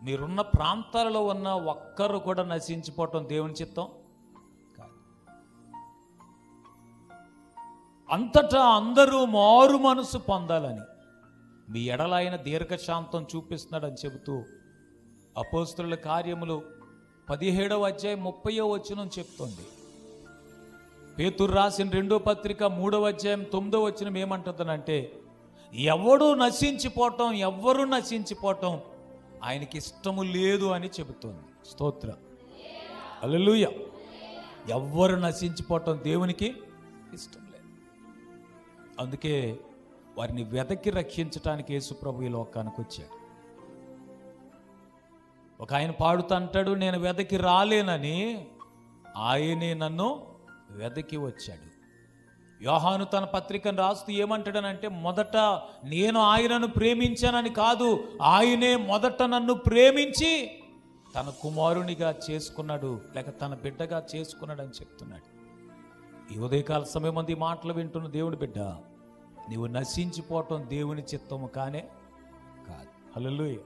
మీరున్న ప్రాంతాలలో ఉన్న ఒక్కరు కూడా నశించిపోవటం దేవుని చిత్తం కాదు. అంతటా అందరూ మారు మనసు పొందాలని మీ ఎడల ఆయన దీర్ఘశాంతం చూపిస్తున్నాడని చెబుతూ అపోస్తలుల కార్యములు 17వ అధ్యాయం 30వ వచనం చెప్తోంది. పేతురు రాసిన 2వ పత్రిక 3వ అధ్యాయం 9వ వచనం ఏమంటుందనంటే, ఎవ్వరూ నశించిపోవటం ఆయనకి ఇష్టము లేదు అని చెబుతోంది. స్తోత్రం, హల్లెలూయా. ఎవ్వరు నశించిపోవటం దేవునికి ఇష్టం లేదు. అందుకే వారిని వెదకి రక్షించటానికి యేసు ప్రభు ఈ లోకానికి వచ్చాడు. ఒక ఆయన పాడుతూ అంటాడు, నేను వెదకి రాలేనని ఆయనే నన్ను వెదకి వచ్చాడు. యోహాను తన పత్రికను రాస్తూ ఏమంటాడనంటే, మొదట నేను ఆయనను ప్రేమించానని కాదు, ఆయనే మొదట నన్ను ప్రేమించి తన కుమారునిగా చేసుకున్నాడు, లేక తన బిడ్డగా చేసుకున్నాడు అని చెప్తున్నాడు. ఈ ఉదయకాల సమయం మంది మాటలు వింటున్న దేవుని బిడ్డ, నీవు నశించిపోవటం దేవుని చిత్తము కానే కాదు. హల్లెలూయా.